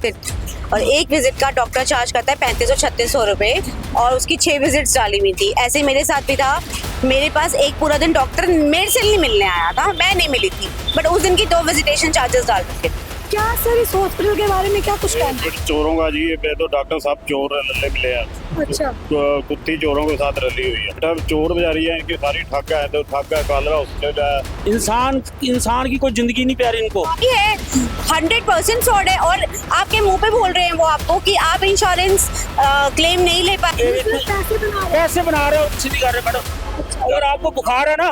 Visit, और एक visit का डॉक्टर चार्ज करता है 3500-3600 रुपये, और उसकी 6 विजिट्स डाली हुई थी। ऐसे ही मेरे साथ भी था। मेरे पास एक पूरा दिन डॉक्टर मेरे से नहीं मिलने आया था, मैं नहीं मिली थी, बट उस दिन की 2 विजिटेशन चार्जेस डाल रखे थे। क्या सर इस हॉस्पिटल के बारे में क्या कुछ कहना है? चोरों का जी, ये तो डॉक्टर साहब चोर रले मिले हैं। अच्छा, कुत्ती चोरों के साथ रली हुई है। तब चोर बेचारी है, इनकी सारी ठग है, तो ठग है, कालरा हॉस्पिटल है। इंसान की कोई जिंदगी नहीं प्यारी इनको। ये है 100% फ्रॉड है, और आपके मुंह पे बोल रहे हैं वो आपको कि आप इंश्योरेंस क्लेम नहीं ले पाए। पैसे बना रहे हो, सीधी कर रहे हो मैडम। अगर आपको बुखार है ना,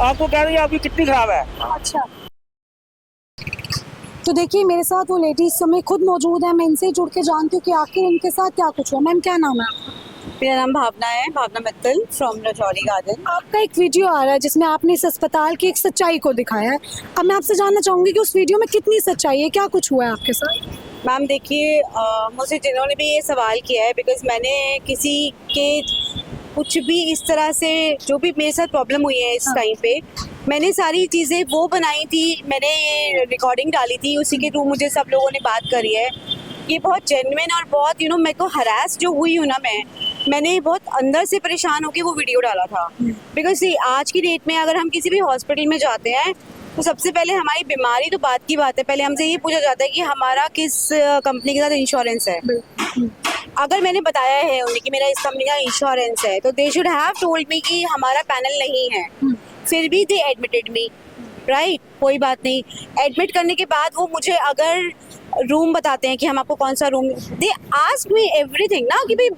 आपको कह रही है आपकी किडनी खराब है। अच्छा। तो देखिए मेरे साथ वो लेडी इस समय खुद मौजूद है, मैं इनसे जुड़ के जानती हूँ कि आखिर इनके साथ क्या कुछ हुआ। मैम क्या नाम है आपका? मेरा नाम भावना है, भावना मित्तल फ्रॉम रजौरी गार्डन। आपका एक वीडियो आ रहा है जिसमें आपने इस अस्पताल की एक सच्चाई को दिखाया है। अब मैं आपसे जानना चाहूंगी कि उस वीडियो में कितनी सच्चाई है, क्या कुछ हुआ है आपके साथ? मैम देखिए, मुझे जिन्होंने भी ये सवाल किया है, बिकॉज मैंने किसी के कुछ भी इस तरह से जो भी मेरे साथ प्रॉब्लम हुई है इस टाइम पे, मैंने सारी चीज़ें वो बनाई थी, मैंने ये रिकॉर्डिंग डाली थी, उसी के थ्रू मुझे सब लोगों ने बात करी है। ये बहुत जेन्युइन और बहुत मेरे को हरास जो हुई हूँ ना, मैंने बहुत अंदर से परेशान होकर वो वीडियो डाला था। बिकॉज आज की डेट में अगर हम किसी भी हॉस्पिटल में जाते हैं तो सबसे पहले हमारी बीमारी तो बात की बात है, पहले हमसे ये पूछा जाता है कि हमारा किस कंपनी के साथ इंश्योरेंस है। अगर मैंने बताया है उन्हें कि मेरा इस कंपनी का इंश्योरेंस है, तो they should have told me कि हमारा पैनल नहीं है। फिर भी दे एडमिटेड मी, राइट, कोई बात नहीं। एडमिट करने के बाद वो मुझे अगर रूम बताते हैं कि हम आपको कौन सा room, they ask me everything ना, कि भाई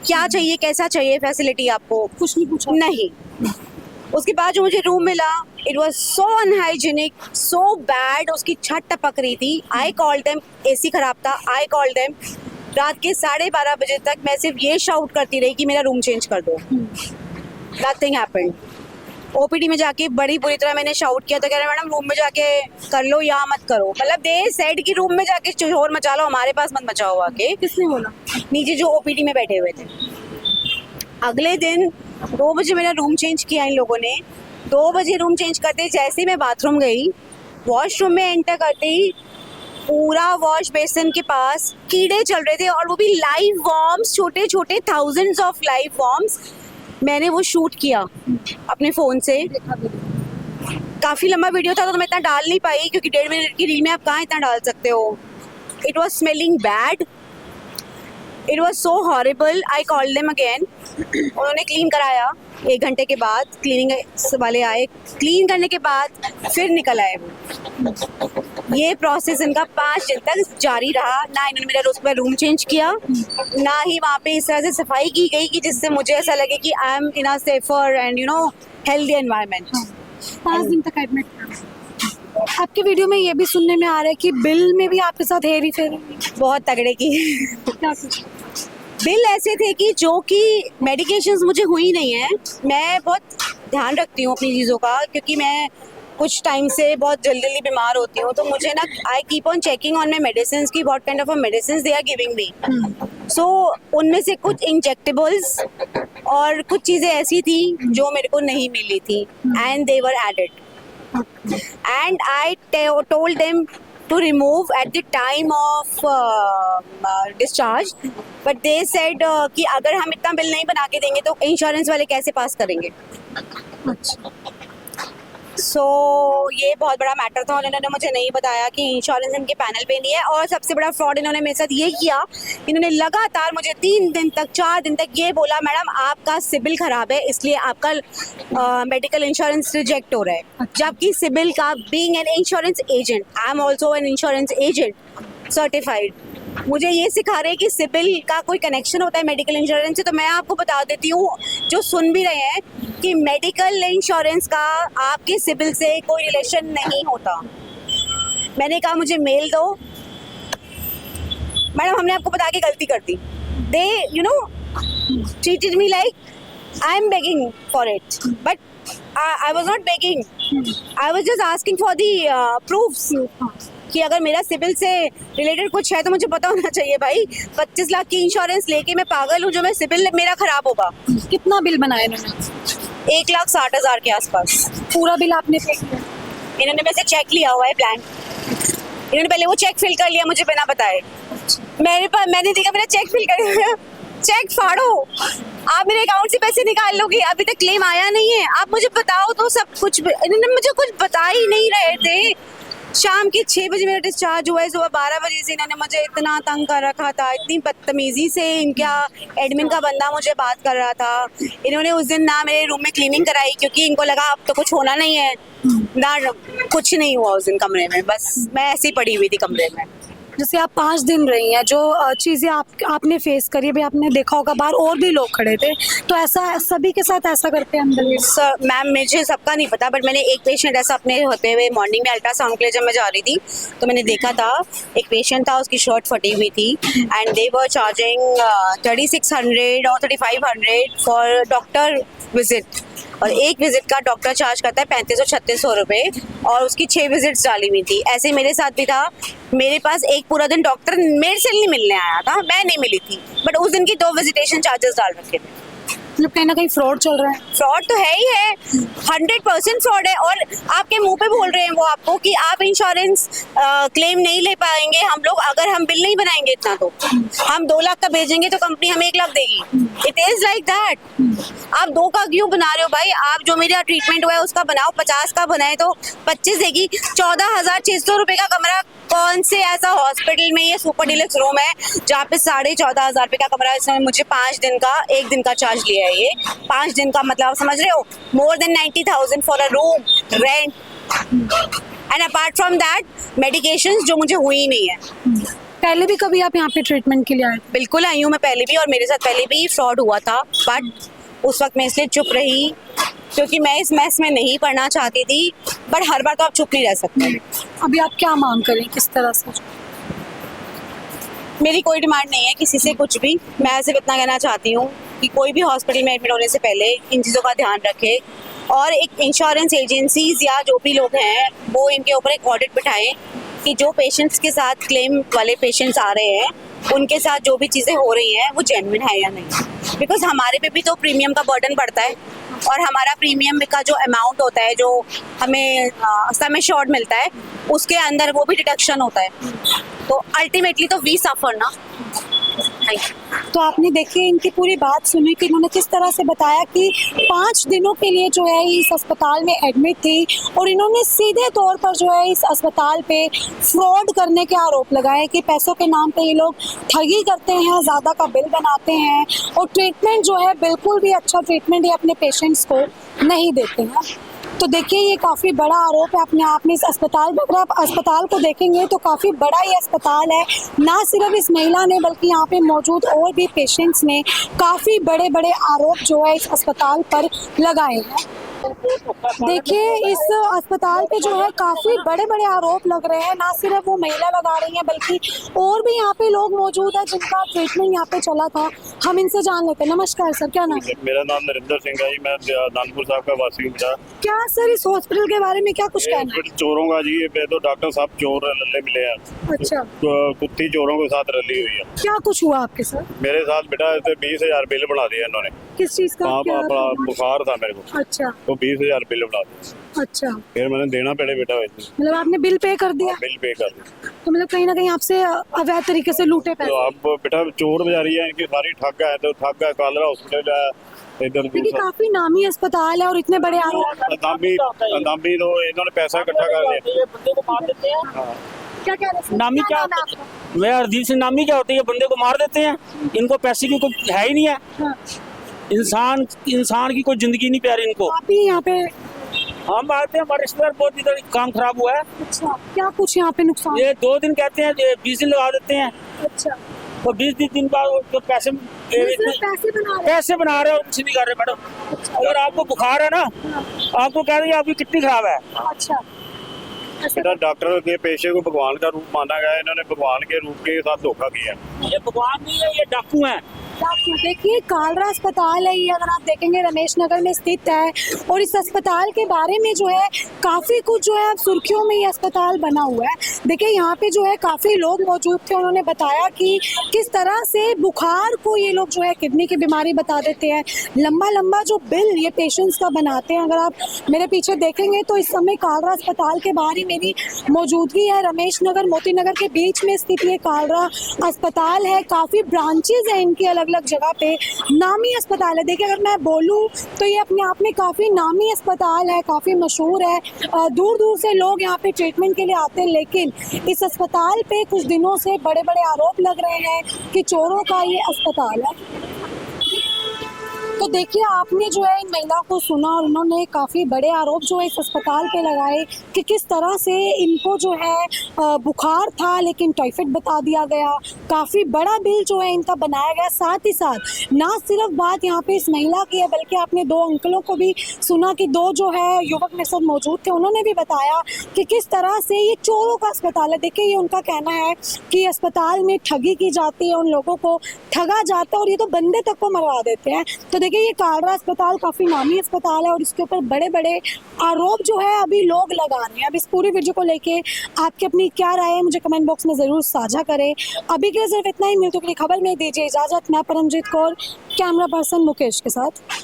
क्या चाहिए, कैसा चाहिए फैसिलिटी आपको, कुछ नहीं पूछा? नहीं। उसके बाद जो मुझे रूम मिला, it was so unhygienic, so bad, उसकी छत टपक रही थी। आई कॉल्ड देम, एसी खराब था, आई कॉल्ड देम। रात के 12:30 बजे तक मैं सिर्फ ये शाउट करती रही कि मेरा रूम चेंज कर दो। Nothing happened. ओपीडी में जाके बड़ी बुरी तरह मैंने शाउट किया, तो कह रहे मैडम रूम में जाके कर लो या मत करो। मतलब दे सेड कि रूम में जाके शोर मचा लो, हमारे पास मत मचाओ आके। किसने बोला? नीचे जो ओपीडी में बैठे हुए थे। अगले दिन 2 बजे मेरा रूम चेंज किया इन लोगों ने। 2 बजे रूम चेंज करते जैसे मैं बाथरूम गई, वॉशरूम में एंटर करते ही पूरा वॉश बेसिन के पास कीड़े चल रहे थे, और वो भी लाइव वॉर्म्स, छोटे छोटे थाउजेंड्स ऑफ लाइव वॉर्म्स। मैंने वो शूट किया अपने फ़ोन से। काफ़ी लंबा वीडियो था तो मैं इतना डाल नहीं पाई, क्योंकि 1.5 मिनट की रील में आप कहाँ इतना डाल सकते हो। It was smelling bad, it was so horrible. I called them again. उन्होंने क्लीन कराया। 1 घंटे के बाद क्लीनिंग वाले आए, क्लीन करने के बाद फिर निकल आए वो। ये प्रोसेस इनका 5 दिन तक जारी रहा। ना इन्होंने मेरा रोज पर रूम चेंज किया, ना ही वहाँ पे इस तरह से सफाई की गई कि जिससे मुझे ऐसा लगे कि I am in a safer and healthy environment. 5 दिन तक एडमिट था। आपके वीडियो में ये भी सुनने में आ रहा है कि बिल में भी आपके साथ हेरी फेरी बहुत तगड़े की। क्या कुछ? बिल ऐसे थे कि जो कि मेडिकेशंस मुझे हुई नहीं है। मैं बहुत ध्यान रखती हूँ अपनी चीज़ों का, क्योंकि मैं कुछ टाइम से बहुत जल्दी बीमार होती हूँ, तो मुझे ना I keep on checking on my medicine की what kind of a medicine they are giving me. So उनमें से कुछ इंजेक्टेबल्स और कुछ चीज़ें ऐसी थी जो मेरे को नहीं मिली थी, and they were added, and I told them to remove at the time of discharge, but they said कि अगर हम इतना बिल नहीं बना के देंगे तो इंश्योरेंस वाले कैसे पास करेंगे। सो ये बहुत बड़ा मैटर था, और इन्होंने मुझे नहीं बताया कि इंश्योरेंस इनके पैनल पे नहीं है। और सबसे बड़ा फ्रॉड इन्होंने मेरे साथ ये किया, इन्होंने लगातार मुझे 3 दिन तक 4 दिन तक ये बोला, मैडम आपका सिबिल खराब है इसलिए आपका मेडिकल इंश्योरेंस रिजेक्ट हो रहा है। जबकि सिबिल का, being an insurance agent, I am also an insurance agent certified, मुझे ये सिखा रहे हैं कि सिबिल का कोई कनेक्शन होता है मेडिकल इंश्योरेंस से। तो मैं आपको बता देती हूँ जो सुन भी रहे हैं कि मेडिकल इंश्योरेंस का आपके सिबिल से कोई रिलेशन नहीं होता। मैंने कहा मुझे मेल दो, मैडम हमने आपको बता के गलती कर दी। दे treated me like I am begging for it, but I was not begging. I was just asking for the proofs कि अगर मेरा सिबिल से रिलेटेड कुछ है तो मुझे पता होना चाहिए भाई। 25 लाख की इंश्योरेंस लेके मैं पागल हूँ जो मैं सिबिल मेरा खराब होगा। कितना बिल बनाया इन्होंने? 1,60,000 के आसपास। पूरा बिल आपने पे किया? इन्होंने मेरे से चेक लिया हुआ है ब्लैंक। इन्होंने पहले वो चेक फिल कर लिया मुझे बिना बताए। मैंने देखा मेरा चेक फिल कर चेक फाड़ो, आप मेरे अकाउंट से पैसे निकाल लोगे, अभी तक क्लेम आया नहीं है, आप मुझे बताओ तो सब कुछ। इन्होंने मुझे कुछ बता ही नहीं रहे थे। शाम के 6 बजे मेरा डिस्चार्ज हुआ है, सुबह 12 बजे से इन्होंने मुझे इतना तंग कर रखा था, इतनी बदतमीजी से इनका एडमिन का बंदा मुझे बात कर रहा था। इन्होंने उस दिन ना मेरे रूम में क्लीनिंग कराई क्योंकि इनको लगा अब तो कुछ होना नहीं है ना, कुछ नहीं हुआ उस दिन कमरे में, बस मैं ऐसे ही पड़ी हुई थी कमरे में। जैसे आप 5 दिन रही हैं, जो चीज़ें आपने फेस करी, अभी आपने देखा होगा बाहर और भी लोग खड़े थे, तो ऐसा सभी के साथ ऐसा करते हैं अंदर? सर मैम मुझे सबका नहीं पता, बट मैंने एक पेशेंट ऐसा अपने होते हुए मॉर्निंग में अल्ट्रासाउंड के लिए जब मैं जा रही थी तो मैंने देखा था, एक पेशेंट था उसकी शर्ट फटी हुई थी एंड दे वर चार्जिंग 3600 और 3500 फॉर डॉक्टर विजिट, और एक विजिट का डॉक्टर चार्ज करता है 3500-3600 रुपये, और उसकी 6 विजिट्स डाली हुई थी। ऐसे मेरे साथ भी था, मेरे पास एक पूरा दिन डॉक्टर मेरे से नहीं मिलने आया था, मैं नहीं मिली थी, बट उस दिन की 2 विजिटेशन चार्जेस डाल रखे थे। मतलब कहीं ना कहीं फ्रॉड चल रहा है। फ्रॉड तो है ही है, 100% फ्रॉड है, और आपके मुंह पे बोल रहे हैं वो आपको कि आप इंश्योरेंस क्लेम नहीं ले पाएंगे हम लोग अगर हम बिल नहीं बनाएंगे इतना, तो हम 2 लाख का भेजेंगे तो कंपनी हमें 1 लाख देगी। It is like that. आप 2 का क्यों बना रहे हो भाई? आप जो मेरा ट्रीटमेंट हुआ है उसका बनाओ, 50 का बनाए तो 25 देगी। 14,600 रुपये का कमरा, कौन से ऐसा हॉस्पिटल में ये सुपर डिलक्स रूम है जहाँ पे 14,500 रुपये का कमरा है? इसमें मुझे 5 दिन का 1 दिन का चार्ज लिया है। ये 5 दिन का मतलब आप समझ रहे हो, more than 90,000 for a room rent, and apart from that medications जो मुझे हुई नहीं है। पहले भी कभी आप यहाँ पे ट्रीटमेंट के लिए आए? बिल्कुल आई हूँ मैं पहले भी, और मेरे साथ पहले भी फ्रॉड हुआ था, बट उस वक्त मैं इसलिए चुप रही क्योंकि मैं इस मैस में नहीं पढ़ना चाहती थी, बट हर बार तो आप चुप नहीं रह सकते। अभी आप क्या मांग करें, किस तरह से? मेरी कोई डिमांड नहीं है किसी से कुछ भी, मैं सिर्फ इतना कहना चाहती हूँ कि कोई भी हॉस्पिटल में एडमिट होने से पहले इन चीज़ों का ध्यान रखे, और एक इंश्योरेंस एजेंसीज या जो भी लोग हैं वो इनके ऊपर एक ऑडिट बिठाएं कि जो पेशेंट्स के साथ क्लेम वाले पेशेंट्स आ रहे हैं उनके साथ जो भी चीज़ें हो रही हैं वो जेन्युइन है या नहीं, बिकॉज हमारे पे भी तो प्रीमियम का बर्डन पड़ता है, और हमारा प्रीमियम का जो अमाउंट होता है जो हमें समय शॉर्ट मिलता है उसके अंदर वो भी डिडक्शन होता है, तो अल्टीमेटली तो वी सफर ना। Thank you. तो आपने देखिए इनकी पूरी बात सुनी कि इन्होंने किस तरह से बताया कि 5 दिनों के लिए जो है इस अस्पताल में एडमिट थी, और इन्होंने सीधे तौर पर जो है इस अस्पताल पे फ्रॉड करने के आरोप लगाए कि पैसों के नाम पे ये लोग ठगी करते हैं, ज़्यादा का बिल बनाते हैं, और ट्रीटमेंट जो है बिल्कुल भी अच्छा ट्रीटमेंट ये अपने पेशेंट्स को नहीं देते हैं। तो देखिए ये काफ़ी बड़ा आरोप है अपने आप में इस अस्पताल में। अगर आप अस्पताल को देखेंगे तो काफ़ी बड़ा ये अस्पताल है, ना सिर्फ इस महिला ने बल्कि यहाँ पे मौजूद और भी पेशेंट्स ने काफ़ी बड़े बड़े आरोप जो है इस अस्पताल पर लगाए हैं। देखिए इस अस्पताल पे जो है काफ़ी बड़े बड़े आरोप लग रहे हैं, ना सिर्फ वो महिला लगा रही है बल्कि और भी यहाँ पे लोग मौजूद हैं जिनका ट्रीटमेंट यहाँ पे चला था। हम इनसे जान लेते हैं। नमस्कार सर, क्या नाम है? मेरा नाम नरेंद्र सिंह है जी, मैं नानपुर साहब का वासी हूँ। क्या सर इस हॉस्पिटल के बारे में क्या कुछ कहना है? हॉस्पिटल चोरों का जी, ये तो डॉक्टर साहब चोर लल्ले मिले हैं। अच्छा, कुत्ती चोरों के साथ रली हुई है। क्या कुछ हुआ आपके साथ? मेरे साथ बेटा 20,000 बिल बना दिया इन्होंने। किस चीज़ का? हाँ, क्या? बुखार था मेरे को, अच्छा तो 20,000 बिल बना दिया। अच्छा, फिर मैंने देना पड़े बेटा वैसे। मतलब आपने बिल पे कर दिया? बिल पे कर दिया। तो मतलब कहीं ना कहीं आपसे अवैध तरीके से लूटे तो पैसे। आप बेटा चोर बाजारी है, इनकी सारी ठग है, तो ठग है कालरा हॉस्पिटल है इधर। देखिए काफी नामी अस्पताल है और इतने बड़े आरोप। नामी तो इन्होंने पैसा इकट्ठा कर लिया। बंदे को मार देते हैं। क्या कह रहे हैं? नामी क्या नाम है होता है? आपका? वे हरदीप सिंह नामी क्या होती है? बंदे को मार देते हैं। इनको पैसे की कोई है ही नहीं है। हाँ। इंसान की कोई जिंदगी नहीं प्यारी इनको। आप भी यहाँ पे? हम आते हैं, हमारे रिश्तेदार बहुत इधर काम खराब हुआ है। अच्छा, क्या कुछ यहाँ पे नुकसान? ये 2 दिन कहते हैं, 20 दिन लगा देते हैं, अच्छा, और 20 दिन बाद तो पैसे पैसे बना रहे रहे हो, कुछ नहीं कर रहे मैडम। अगर आपको बुखार है ना, आपको कह देंगे आपकी किडनी खराब है। अच्छा, बेटा डॉक्टर के पेशे को भगवान का रूप माना गया है, इन्होंने भगवान के रूप के साथ धोखा किया। ये भगवान नहीं है, ये डाकू हैं। देखिए कालरा अस्पताल है ये, अगर आप देखेंगे रमेश नगर में स्थित है, और इस अस्पताल के बारे में जो है काफ़ी कुछ जो है अब सुर्खियों में ये अस्पताल बना हुआ है। देखिए यहाँ पे जो है काफ़ी लोग मौजूद थे, उन्होंने बताया कि किस तरह से बुखार को ये लोग जो है किडनी की बीमारी बता देते हैं। लंबा लंबा जो बिल ये पेशेंट्स का बनाते हैं। अगर आप मेरे पीछे देखेंगे तो इस समय कालरा अस्पताल के बाहर ही मेरी मौजूदगी है। रमेश नगर मोती नगर के बीच में स्थित ये कालरा अस्पताल है। काफ़ी ब्रांचेज हैं इनकी अलग अलग जगह पे। नामी अस्पताल है। देखिए अगर मैं बोलूँ तो ये अपने आप में काफ़ी नामी अस्पताल है, काफ़ी मशहूर है। दूर दूर से लोग यहाँ पे ट्रीटमेंट के लिए आते हैं, लेकिन इस अस्पताल पे कुछ दिनों से बड़े बड़े आरोप लग रहे हैं कि चोरों का ये अस्पताल है। तो देखिए आपने जो है इन महिला को सुना और उन्होंने काफ़ी बड़े आरोप जो है इस अस्पताल पे लगाए कि किस तरह से इनको जो है बुखार था लेकिन टाइफाइड बता दिया गया। काफ़ी बड़ा बिल जो है इनका बनाया गया। साथ ही साथ ना सिर्फ बात यहाँ पे इस महिला की है, बल्कि आपने दो अंकलों को भी सुना कि दो जो है युवक मेरे साथ मौजूद थे, उन्होंने भी बताया कि किस तरह से ये चोरों का अस्पताल है। देखिए ये उनका कहना है कि अस्पताल में ठगी की जाती है, उन लोगों को ठगा जाता है और ये तो बंदे तक को मरवा देते हैं। तो देखिए ये कालरा अस्पताल काफ़ी नामी अस्पताल है और इसके ऊपर बड़े बड़े आरोप जो है अभी लोग लगा रहे हैं। अब इस पूरी वीडियो को लेके आपकी अपनी क्या राय है मुझे कमेंट बॉक्स में ज़रूर साझा करें। अभी के लिए सिर्फ इतना ही। मिलती है खबर में, दीजिए इजाज़त। मैं परमजीत कौर, कैमरा पर्सन मुकेश के साथ।